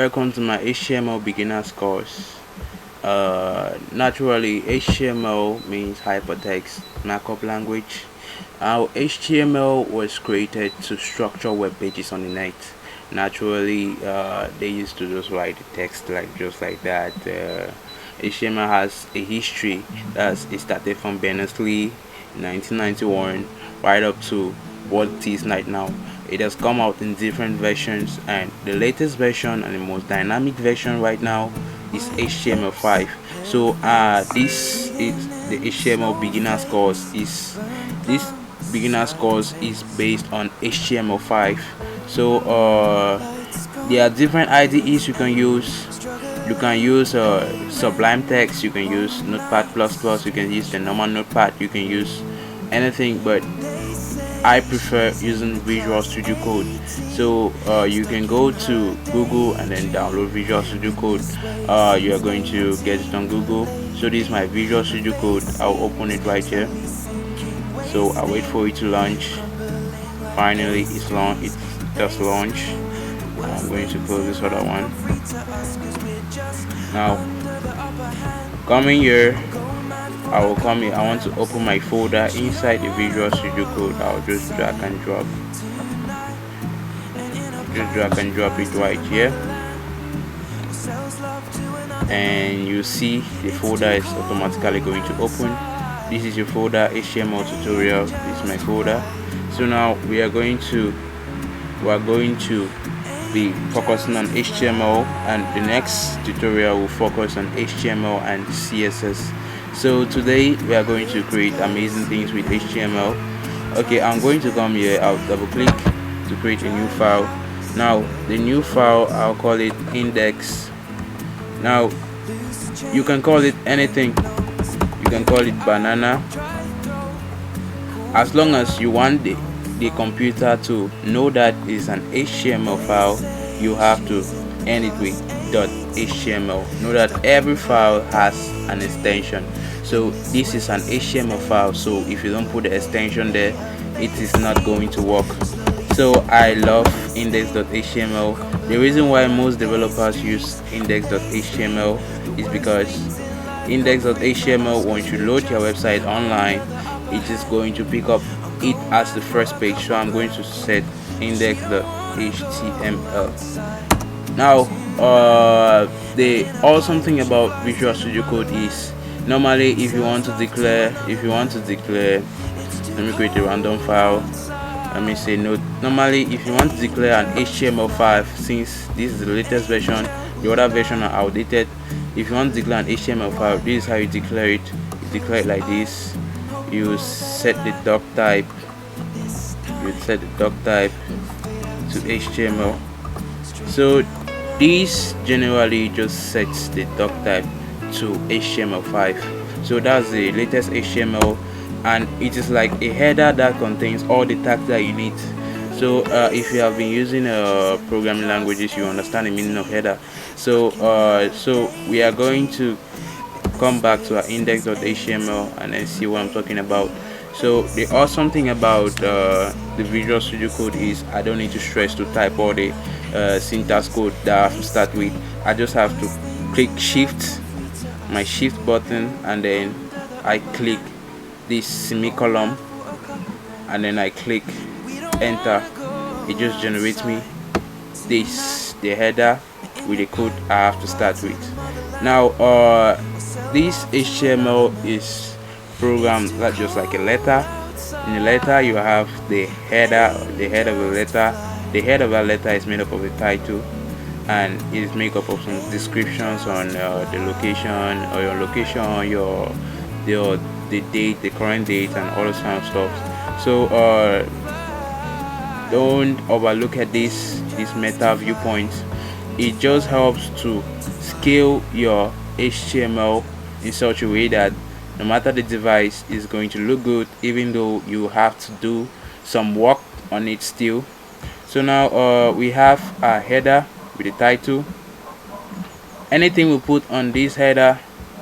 Welcome to my HTML beginners course. Naturally, HTML means hypertext markup language. Our HTML was created to structure web pages on the net. Naturally, they used to just write the text just like that. HTML has a history. It started from Berners-Lee, 1991, right up to what it is right now. It has come out in different versions, and the latest version and the most dynamic version right now is HTML5. So this is the HTML beginners course. Is this beginners course is based on HTML5. So there are different IDEs you can use. You can use Sublime Text, you can use Notepad++, you can use the normal Notepad, you can use anything, but I prefer using Visual Studio Code. So you can go to Google and then download Visual Studio Code. You are going to get it on Google. So this is my Visual Studio Code. I'll open it right here. So I'll wait for it to launch. Finally, it's launched. It just launched. I'm going to close this other one. Now, coming here, I will come here. I want to open my folder inside the Visual Studio Code. I'll just drag and drop. Just drag and drop it right here, and you see the folder is automatically going to open. This is your folder, HTML tutorial. This is my folder. So now we are going to be focusing on HTML, and the next tutorial will focus on HTML and CSS. So today we are going to create amazing things with HTML. Okay, I'm going to come here. I'll double click to create a new file. Now the new file, I'll call it index. Now you can call it anything. You can call it banana, as long as you want the computer to know that it's an HTML file. You have to end it with .html. Know that every file has an extension. So this is an HTML file, so if you don't put the extension there, it is not going to work. So I love index.html. The reason why most developers use index.html is because index.html, once you load your website online, it is going to pick up it as the first page. So I'm going to set index.html. Now the awesome thing about Visual Studio Code is, normally if you want to declare, let me create a random file. Let me say note. Normally if you want to declare an HTML5, since this is the latest version, the other version are outdated. If you want to declare an HTML5, this is how you declare it. You declare it like this. You set the doc type. To HTML. So this generally just sets the doc type to HTML5. So that's the latest HTML, and it is like a header that contains all the tags that you need. So if you have been using programming languages, you understand the meaning of header. So we are going to come back to our index.html and then see what I'm talking about. So the awesome thing about the Visual Studio Code is I don't need to stress to type all the syntax code that I have to start with. I just have to click my shift button, and then I click this semicolon, and then I click enter. It just generates me the header with the code I have to start with. Now this HTML is programmed just like a letter. In the letter you have the header of the letter. The head of that letter is made up of a title, and it is made up of some descriptions on the location, or your location, the date, the current date, and all those kind of stuff. So don't overlook at this meta viewpoint. It just helps to scale your HTML in such a way that no matter the device, is going to look good, even though you have to do some work on it still. So now we have a header with the title. Anything we put on this header,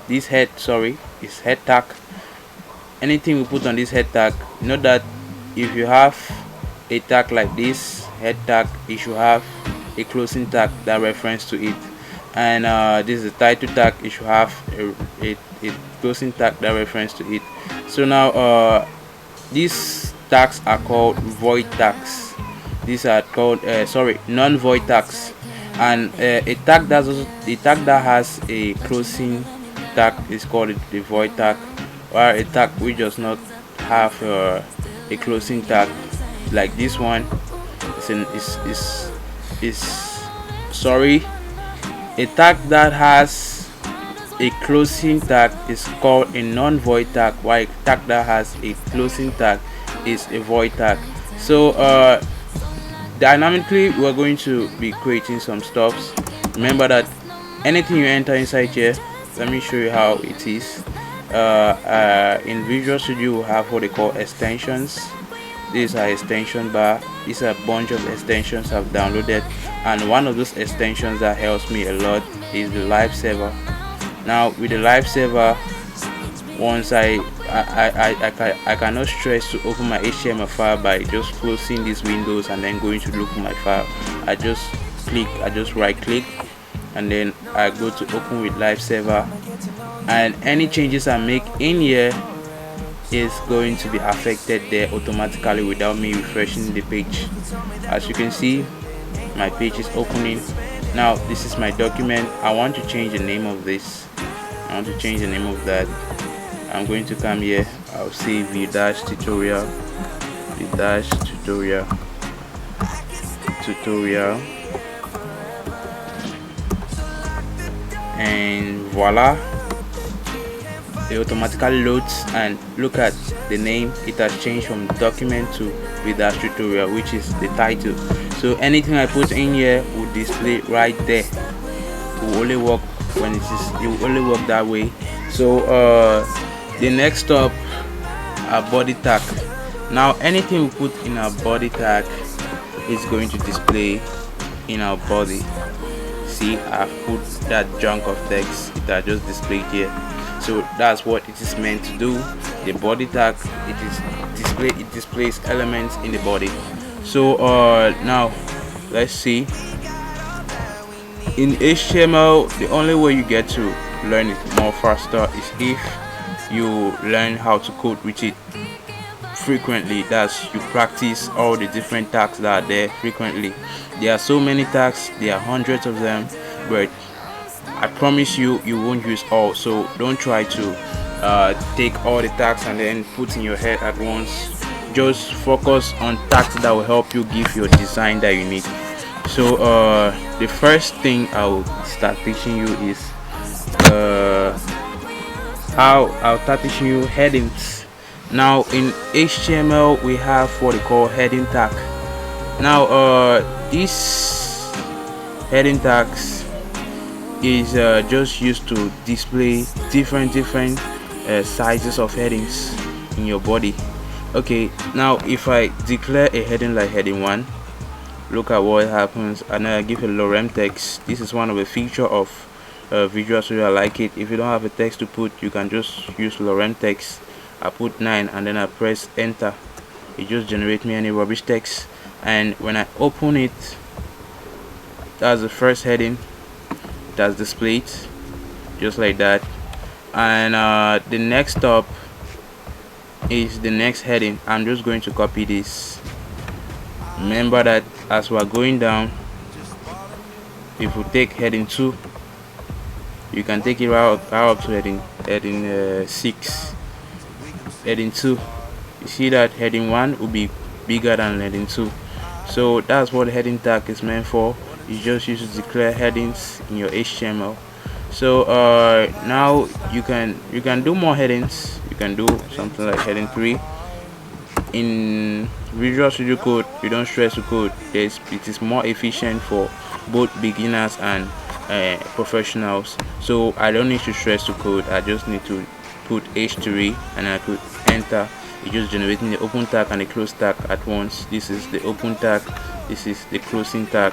is head tag. Anything we put on this head tag, note that if you have a tag like this head tag, it should have a closing tag that reference to it. And this is the title tag. It should have a closing tag that reference to it. So now these tags are called void tags. These are called non-void tags. And a tag that has a closing tag is called the void tag, or a tag which does not have a closing tag, like this one. A tag that has a closing tag is called a non-void tag, while a tag that has a closing tag is a void tag. So dynamically we're going to be creating some stuffs. Remember that anything you enter inside here, let me show you how it is. In Visual Studio we have what they call extensions. These are extension bar. These are a bunch of extensions I've downloaded, and one of those extensions that helps me a lot is the live server. Now with the live server, once I cannot stress to open my HTML file by just closing these windows and then going to look for my file. I just right click and then I go to open with live server, and any changes I make in here is going to be affected there automatically without me refreshing the page. As you can see, my page is opening. Now this is my document. I want to change the name of this. I want to change the name of that. I'm going to come here. I'll say v-tutorial, tutorial, and voila, it automatically loads, and look at the name. It has changed from document to v-tutorial, which is the title. So anything I put in here will display right there. It will only work when it will only work that way. So the next up are body tag. Now anything we put in our body tag is going to display in our body. See, I've put that chunk of text, it has just displayed here. So that's what it is meant to do. The body tag, it displays elements in the body. So now let's see. In HTML, the only way you get to learn it more faster is if you learn how to code with it frequently. That's, you practice all the different tags that are there frequently. There are so many tags, there are hundreds of them, but I promise you won't use all. So don't try to take all the tags and then put in your head at once. Just focus on tags that will help you give your design that you need. So the first thing I'll start teaching you is I'll start teaching you headings. Now in HTML we have what they call heading tag. Now these heading tags is just used to display different sizes of headings in your body. Okay, now if I declare a heading like heading 1, look at what happens, and I give a lorem text. This is one of the feature of Visual Studio. I like it. If you don't have a text to put, you can just use lorem text. I put 9 and then I press enter. It just generates me any rubbish text, and when I open it, that's the first heading that's displayed just like that. And the next up is the next heading. I'm just going to copy this. Remember that as we're going down, if we take heading 2, you can take it right up to heading 6. Heading 2, you see that heading 1 will be bigger than heading 2. So that's what heading tag is meant for. You just use to declare headings in your HTML. So now you can do more headings. You can do something like heading 3. In Visual Studio Code, you don't stress to code. It is more efficient for both beginners and professionals. So I don't need to stress to code. I just need to put H3 and I put enter. It just generating the open tag and the close tag at once. This is the open tag, this is the closing tag.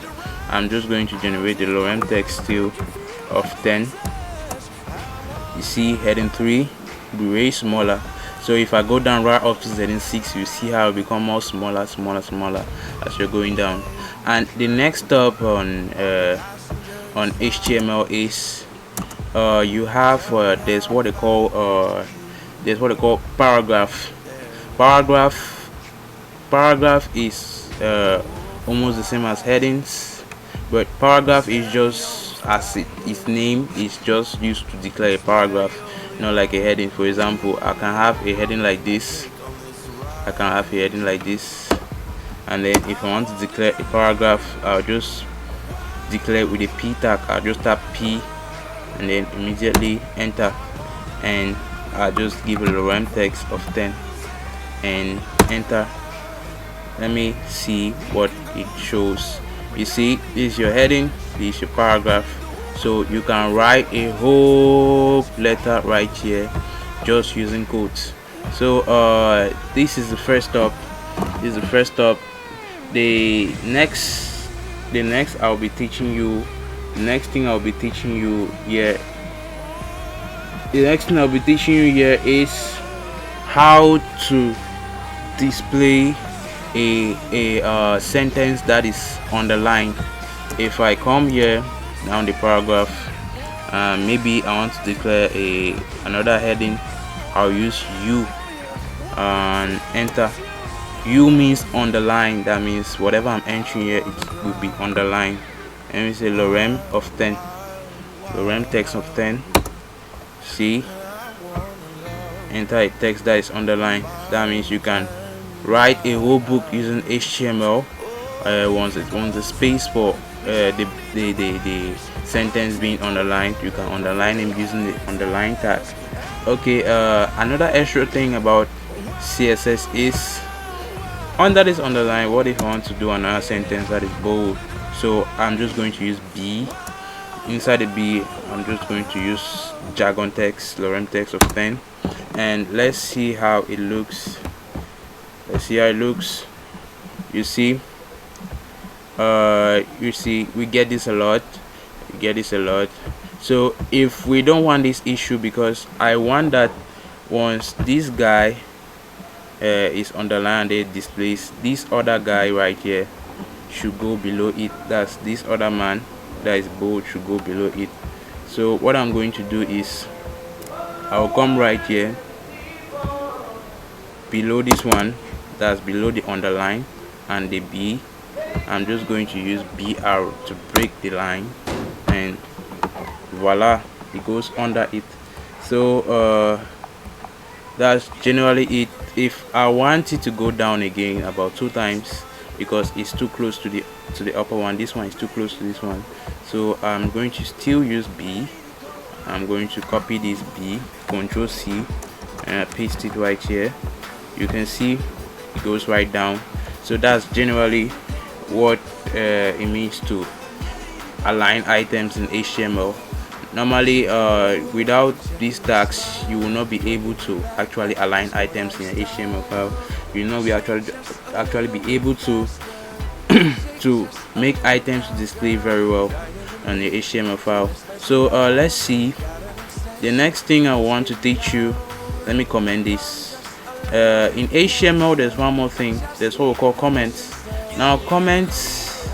I'm just going to generate the lorem text still of 10. You see heading 3 will be way smaller. So if I go down right up to heading 6, you see how it become more smaller as you're going down. And the next step on HTML is you have there's what they call paragraph. Paragraph is almost the same as headings, but paragraph is just as its name is just used to declare a paragraph, not like a heading. For example, I can have a heading like this, and then if I want to declare a paragraph, I'll just declare with a P tag. I'll just tap P and then immediately enter, and I'll just give a lorem text of 10 and enter. Let me see what it shows. You see, this is your heading, this is your paragraph. So you can write a whole letter right here just using quotes. So this is the first step. The next I'll be teaching you, the next thing I'll be teaching you here is how to display a sentence that is underlined. If I come here down the paragraph, maybe I want to declare another heading, I'll use U and enter. U means underline, that means whatever I'm entering here, it will be underlined. Let me say lorem of 10, lorem text of 10. See, enter a text that is underlined. That means you can write a whole book using HTML. Once the space for the sentence being underlined, you can underline it using the underline tag. Okay, another extra thing about CSS is under this underline, what if I want to do another sentence that is bold? So I'm just going to use B. Inside the B, I'm just going to use jargon text, lorem text of 10, and let's see how it looks. You see, we get this a lot. So if we don't want this issue, because I want that once this guy is underlined, it displays, this other guy right here should go below it. That's this other man that is bold should go below it. So what I'm going to do is I'll come right here below this one, that's below the underline and the B. I'm just going to use BR to break the line, and voila, it goes under it. So that's generally it. If I want it to go down again about 2 times, because it's too close to the upper one, this one is too close to this one, so I'm going to still use B. I'm going to copy this B, Ctrl C, and paste it right here. You can see it goes right down. So that's generally what it means to align items in HTML. Normally without these tags, you will not be able to actually align items in an HTML file. You will not be actually be able to to make items display very well on the HTML file. So let's see. The next thing I want to teach you, let me comment this. In HTML, there's one more thing. There's what we call comments. Now comments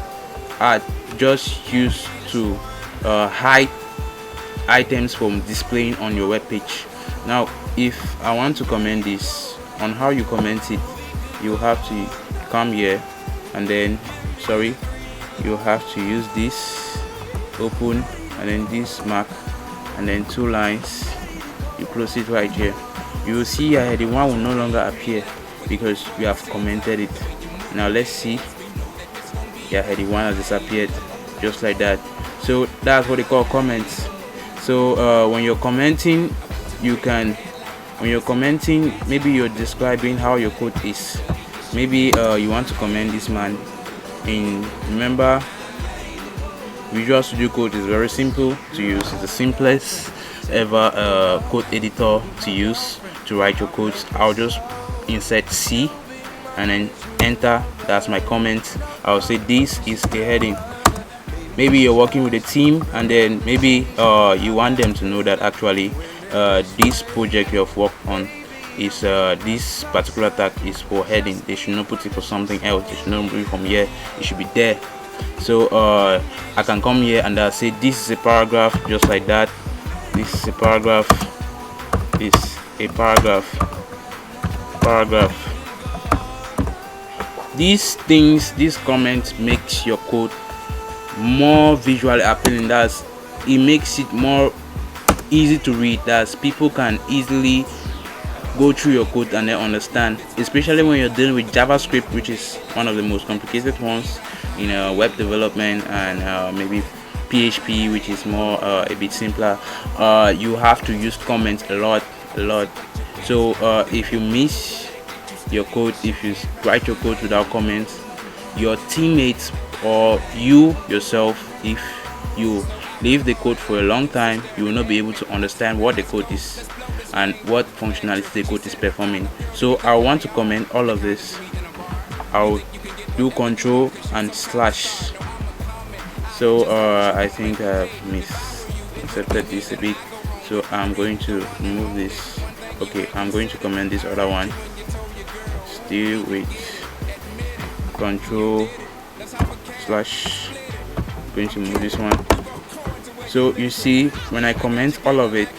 are just used to hide items from displaying on your web page. Now if I want to comment this, on how you comment it, you have to come here, and then you have to use this open, and then this mark, and then 2 lines. You close it right here. You will see your heading 1 will no longer appear because you have commented it. Now let's see, your heading 1 has disappeared just like that. So that's what they call comments. So when you're commenting, maybe you're describing how your code is. Maybe you want to comment this man in, remember, Visual Studio Code is very simple to use. It's the simplest ever code editor to use to write your codes. I'll just insert C and then enter. That's my comment. I'll say this is a heading. Maybe you're working with a team, and then maybe you want them to know that actually this project you have worked on is this particular tag is for heading. They should not put it for something else. They should not move it from here. It should be there. So I can come here and I'll say this is a paragraph, just like that. This is a paragraph. This is a paragraph. These things, these comments makes your code more visually appealing. That's, it makes it more easy to read. That people can easily go through your code and then understand, especially when you're dealing with JavaScript, which is one of the most complicated ones in web development, and maybe PHP, which is more a bit simpler. You have to use comments a lot. So if you miss your code, if you write your code without comments, your teammates or you yourself, if you leave the code for a long time, you will not be able to understand what the code is and what functionality the code is performing. So I want to comment all of this. I'll do control and slash. So I think I've misinterpreted this a bit, so I'm going to remove this. Okay, I'm going to comment this other one still with control slash. I'm going to move this one. So you see, when I comment all of it,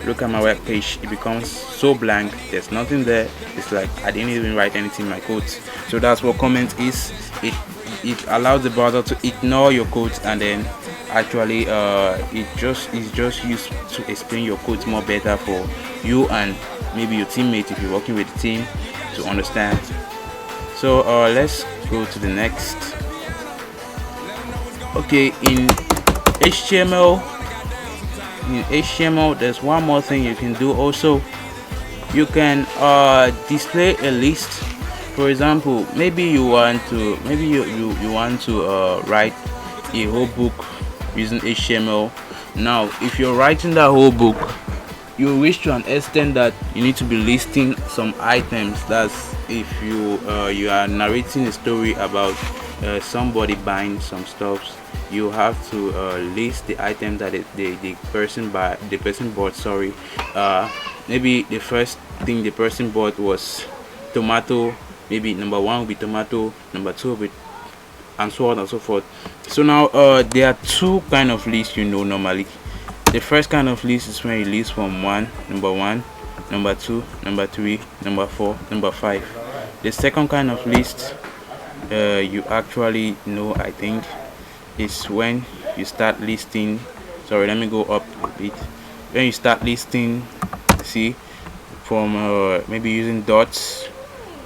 look at my web page, it becomes so blank. There's nothing there. It's like I didn't even write anything in my code. So that's what comment is. It allows the browser to ignore your code, and then actually it's just used to explain your code more better for you and maybe your teammate if you're working with the team to understand. So let's go to the next. Okay, in HTML, there's one more thing you can do also. You can display a list. For example, maybe you want to write a whole book using HTML. Now if you're writing that whole book, you wish to an extent that you need to be listing some items. That's if you are narrating a story about somebody buying some stuff, you have to list the item that the person bought. Sorry, maybe the first thing the person bought was tomato. Maybe number 1 will be tomato, number 2 will be, and so on and so forth. So now there are two kind of lists, normally. The first kind of list is when you list from number 1, number 2, number 3, number 4, number 5. The second kind of list you actually know, I think, is when you start listing. Sorry, let me go up a bit. When you start listing, see, from maybe using dots,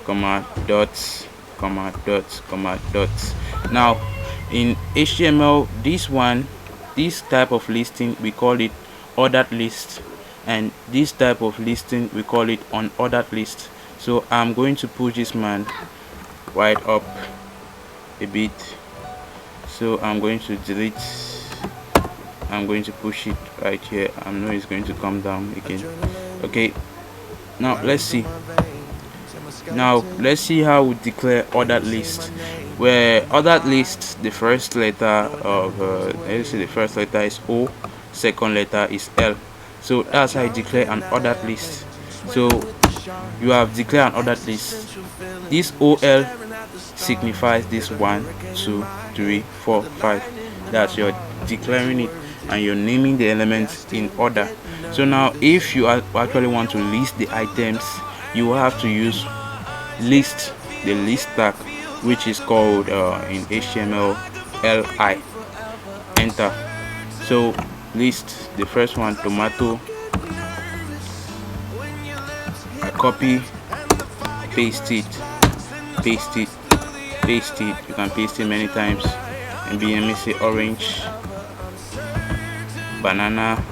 comma, dots, comma, dots, comma, dots. Now in HTML, this type of listing, we call it ordered list, and this type of listing we call it unordered list. So I'm going to push this man right up a bit. So I'm going to delete, I'm going to push it right here. I know it's going to come down again. Okay, now let's see how we declare ordered list. Where ordered list, the first letter of let's say the first letter is O, second letter is L. So that's how you declare an ordered list. So you have declared an ordered list. This OL signifies this 1, 2, 3, 4, 5. That's, you're declaring it and you're naming the elements in order. So now if you actually want to list the items, you will have to use list, the list tag, which is called in HTML li. Enter. So list, the first one, tomato. I copy, paste it. You can paste it many times. Maybe let me say orange, banana,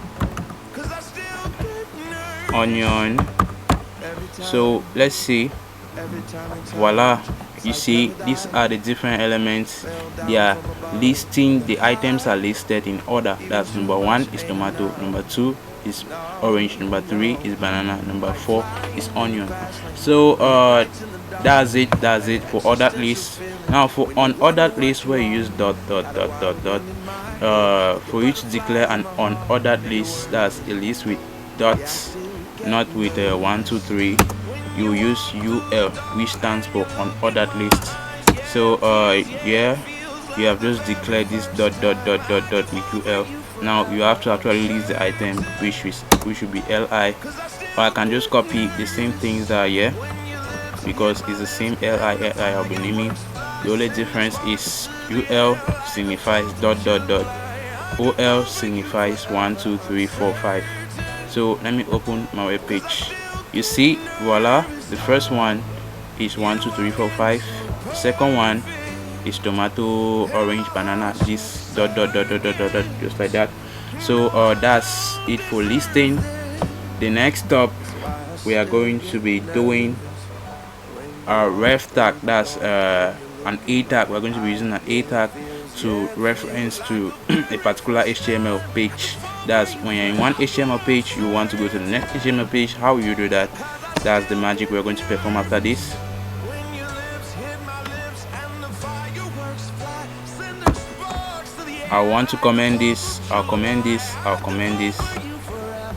onion. So let's see. Voila, you see, these are the different elements. They are listing, the items are listed in order. That's number 1 is tomato, number 2 is orange, number 3 is banana, number 4 is onion. So that's it for ordered list. Now for unordered list, where you use dot, for you to declare an unordered list, that's a list with dots not with 1 2 3. You use UL, which stands for unordered list. So yeah, you have just declared this dot dot dot dot dot with UL. Now you have to actually list the item, which should be LI. Or I can just copy the same things that are here, because it's the same LI I'll be naming. The only difference is UL signifies dot dot dot, OL signifies 1 2 3 4 5. So let me open my web page. You see, voila, the first one is 1 2 3 4 5. The second one is tomato, orange, banana, this dot dot dot dot dot dot, dot just like that. So that's it for listing. The next step, we are going to be doing a ref tag. That's an A tag. We're going to be using an A tag to reference to a particular HTML page. That's when you're in one HTML page, you want to go to the next HTML page. How you do that? That's the magic we're going to perform after this. I want to comment this, I'll comment this, I'll comment this,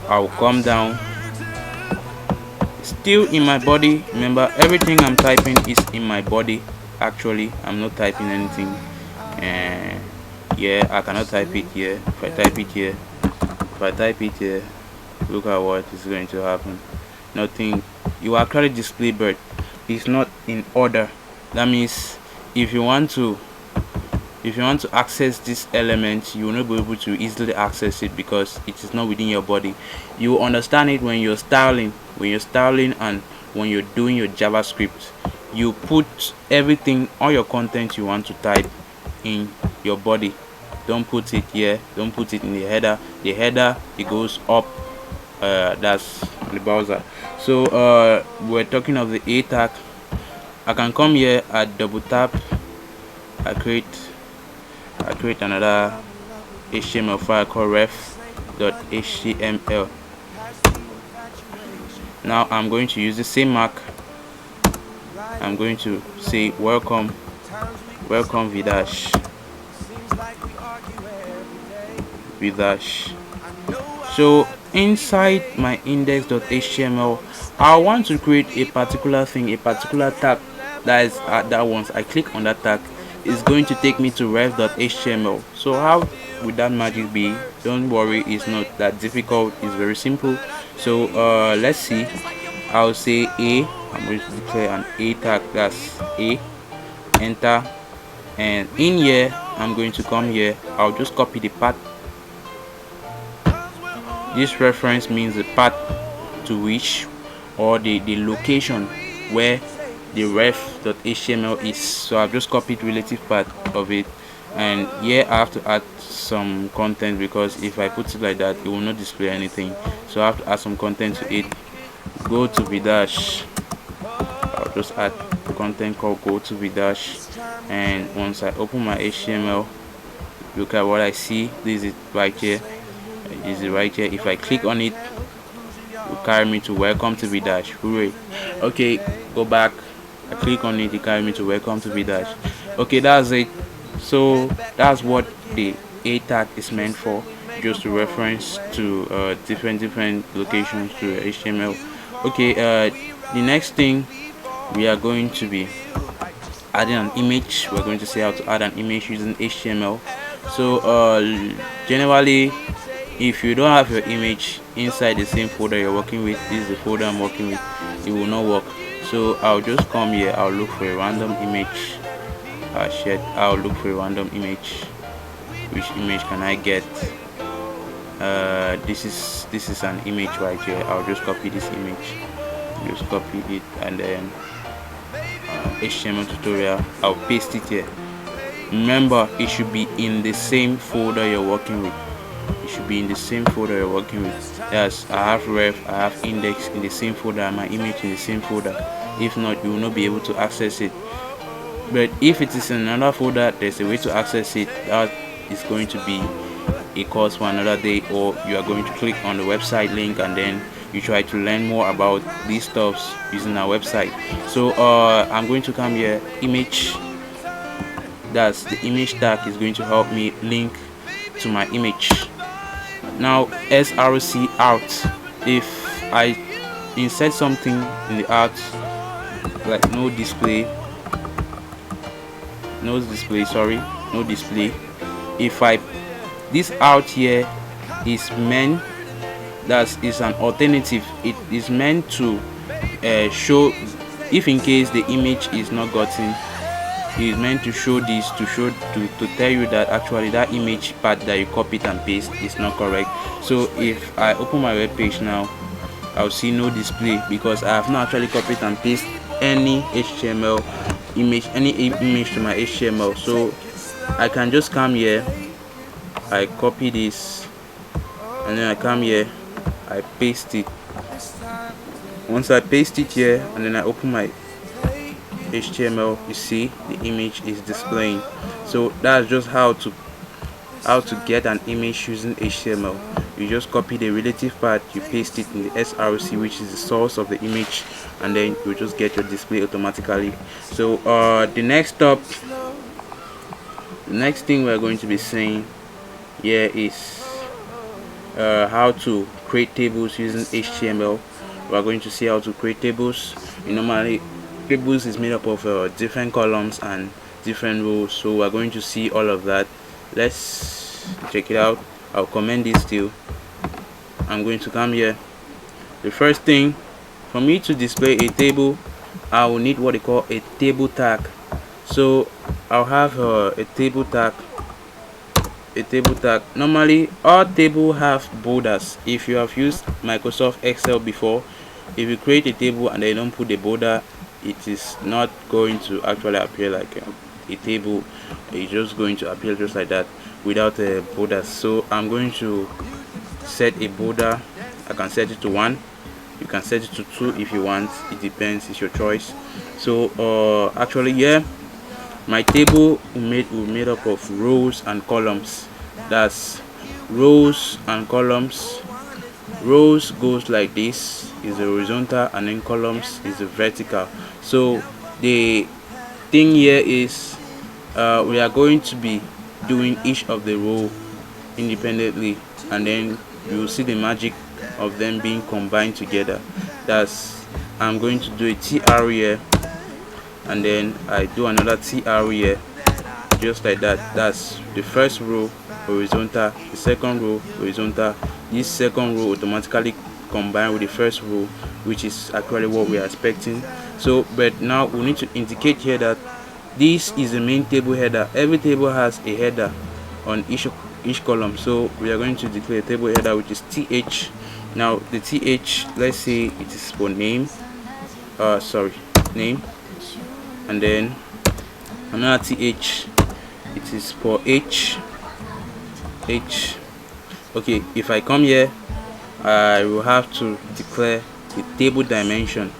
I'll come down. Still in my body. Remember, everything I'm typing is in my body. Actually, I'm not typing anything. Yeah, I cannot type it here. If I type it here, look at what is going to happen. Nothing. You actually display, but it's not in order. That means if you want to access this element, you will not be able to easily access it because it is not within your body. You understand it when you're styling, and when you're doing your JavaScript. You put everything, all your content you want to type, in your body. Don't put it here, don't put it in the header. The header, it goes up, that's the browser. So we're talking of the A tag. I can come here, I double tap, I create another HTML file called ref.html. Now I'm going to use the same mark. I'm going to say welcome Vidash. So inside my index.html, I want to create a particular thing, a particular tag. That is that once I click on that tag, it's going to take me to ref.html. So how would that magic be? Don't worry, it's not that difficult, it's very simple. So let's see. I'll say A. I'm going to declare an A tag. That's A, enter, and in here I'm going to come here. I'll just copy the path. This reference means the path to which, or the location where the ref.html is. So I've just copied relative path of it, and here I have to add some content, because if I put it like that, it will not display anything. So I have to add some content to it. Go to Vidash. I'll just add content called go to Vidash, and once I open my HTML, look at what I see. This is right here. If I click on it, it will carry me to welcome to Vidash. Hooray. Okay, go back. I click on it, it carry me to welcome to Vidash. Okay, that's it. So that's what the A tag is meant for, just to reference to different locations to HTML. Okay, the next thing, we are going to be adding an image. We're going to see how to add an image using HTML. So generally, if you don't have your image inside the same folder you're working with, this is the folder I'm working with, it will not work. So I'll just come here, I'll look for a random image. I'll look for a random image. Which image can I get? This is an image right here. I'll just copy this image, just copy it, and then HTML tutorial, I'll paste it here. Remember, it should be in the same folder you're working with. It should be in the same folder you're working with. Yes, I have ref, I have index in the same folder, and my image in the same folder. If not, you will not be able to access it. But if it is in another folder, there's a way to access it. That is going to be a course for another day, or you are going to click on the website link and then you try to learn more about these stuffs using our website. So I'm going to come here, image. That's the image tag is going to help me link to my image. Now src out, if I insert something in the art, like no display, no display. If I this out here is meant, that is an alternative. It is meant to show, if in case the image is not gotten, it is meant to show this, to tell you that actually that image part that you copied and paste is not correct. So if I open my web page now, I'll see no display because I have not actually copied and pasted any HTML image, to my HTML. So I can just come here, I copy this, and then I come here, I paste it. Once I paste it here and then I open my HTML, you see the image is displaying. So that's just how to get an image using HTML. You just copy the relative part, you paste it in the src, which is the source of the image, and then you just get your display automatically. So the next thing we're going to be seeing here is how to create tables using HTML. We're going to see how to create tables. Normally tables is made up of different columns and different rows, so we're going to see all of that. Let's check it out. I'll comment this still. I'm going to come here. The first thing, for me to display a table, I will need what they call a table tag. So I'll have a table tag. Normally all table have borders. If you have used Microsoft Excel before, if you create a table and they don't put the border, it is not going to actually appear like a table. It's just going to appear just like that without a border. So I'm going to set a border. I can set it to 1, you can set it to 2 if you want, it depends, it's your choice. So actually, yeah, my table will made up of rows and columns. That's rows and columns. Rows goes like this, is the horizontal, and then columns is the vertical. So the thing here is we are going to be doing each of the row independently, and then you will see the magic of them being combined together. That's, I'm going to do a TR here, and then I do another TR here, just like that. That's the first row horizontal, the second row horizontal. This second row automatically combined with the first row, which is actually what we are expecting. So but now we need to indicate here that this is the main table header. Every table has a header on each column, so we are going to declare a table header which is th. Now the th, let's say it is for name, name, and then another th, it is for h. Okay, if I come here, I will have to declare the table dimension.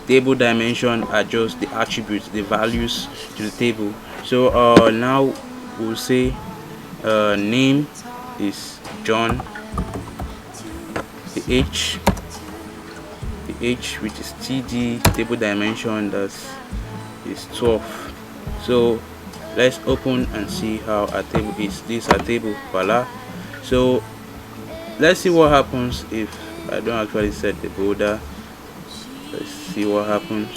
Table dimension are just the attributes, the values to the table. So now we'll say name is John. The h which is td, table dimension, that is 12. So let's open and see how our table is. This is our table, voila. So let's see what happens if I don't actually set the border. Let's see what happens.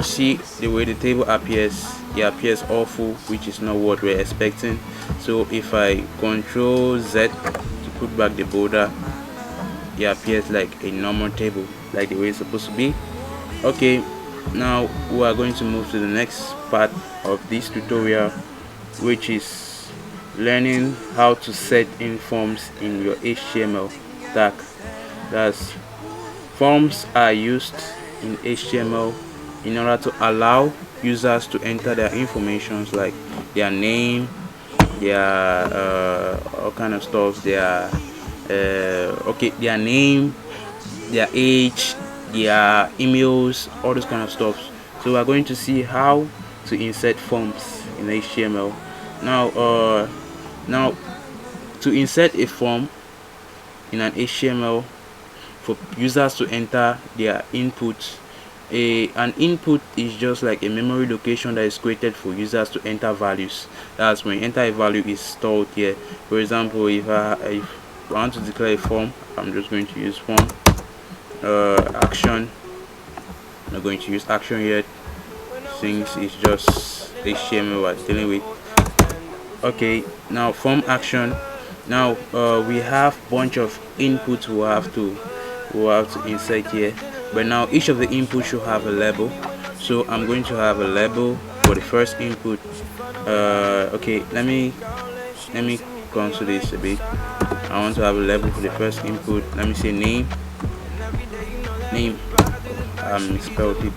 See the way the table appears, it appears awful, which is not what we're expecting. So if I Control Z to put back the border, it appears like a normal table, like the way it's supposed to be. Okay, now we are going to move to the next part of this tutorial, which is learning how to set in forms in your HTML tag. That's, forms are used in HTML in order to allow users to enter their informations like their name, their all kind of stuff, their their name, their age, their emails, all those kind of stuff. So we're going to see how to insert forms in HTML. Now to insert a form in an HTML for users to enter their input, an input is just like a memory location that is created for users to enter values. That's when you enter a value is stored here. For example, if I want to declare a form, I'm just going to use form. Action, I'm not going to use action yet since it's just HTML we're dealing with. Okay, now form action. Now we have bunch of inputs we have to insert here, but now each of the inputs should have a label. So I'm going to have a label for the first input. Okay, let me cancel this a bit. I want to have a label for the first input. Let me say name. I misspelled it.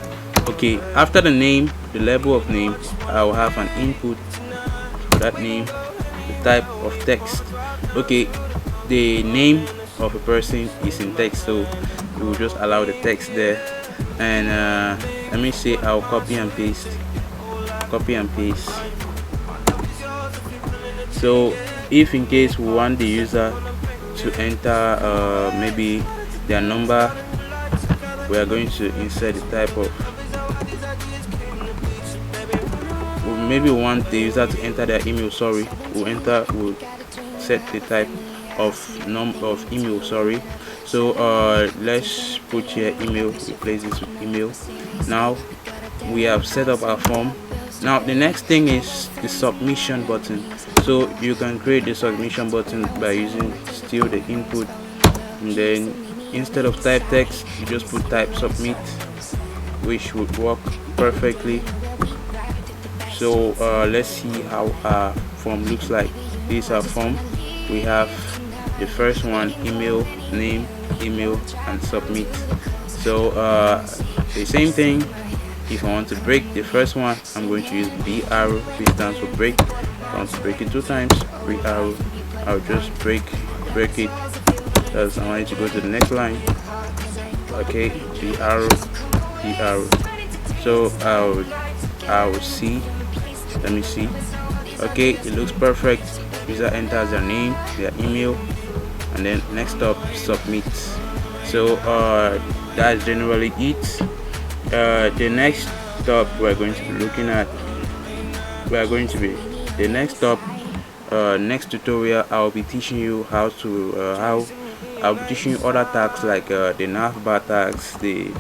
Okay, after the name, the label of name, I will have an input for that name, the type of text. Okay, the name of a person is in text, so we will just allow the text there. And let me say I'll copy and paste. So if in case we want the user to enter maybe their number, we are going to insert the type of, maybe we want the user to enter their email, sorry, we'll set the type of number of email, sorry. So let's put here email, replace this with email. Now we have set up our form. Now the next thing is the submission button. So you can create the submission button by using still the input, and then instead of type text you just put type submit, which would work perfectly. So let's see how our form looks like. This is our form. We have the first one, email, name, email, and submit. So the same thing. If I want to break the first one, I'm going to use B arrow, which stands for break. If I want to break it 2 times, B arrow, I'll just break it. That's, I want it to go to the next line. Okay, B arrow. So I'll see. Let me see. Okay, it looks perfect. User enters their name, their email, and then next up submit. So that's generally it. The next stop we're going to be looking at, the next stop, next tutorial, I'll be teaching you how to I'll be teaching you other tags like the navbar tags, the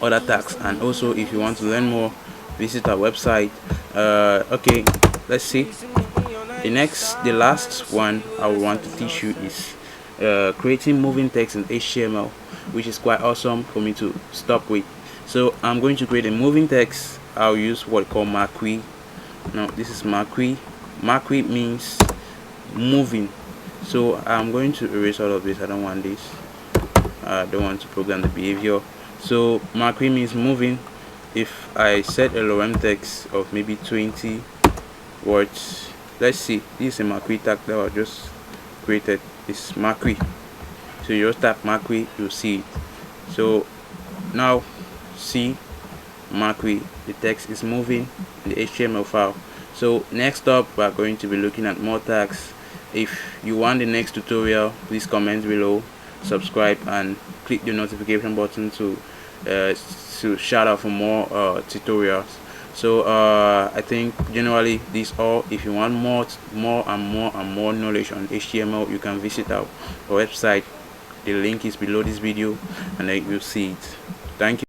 other tags, and also if you want to learn more, visit our website. Okay, let's see. The last one I want to teach you is creating moving text in HTML, which is quite awesome for me to stop with. So I'm going to create a moving text. I'll use what we call Marquee. Now this is Marquee. Marquee means moving. So I'm going to erase all of this. I don't want this. I don't want to program the behavior. So Marquee means moving. If I set a lorem text of maybe 20 words, let's see, this is a Marquee tag that I just created. It's Marquee. So you just tap Marquee, you'll see it. So now see Marquee, the text is moving in the HTML file. So next up we are going to be looking at more tags. If you want the next tutorial, please comment below, subscribe, and click the notification button to shout out for more tutorials. So I think generally this all. If you want more knowledge on HTML, you can visit our website. The link is below this video, and then you'll see it. Thank you.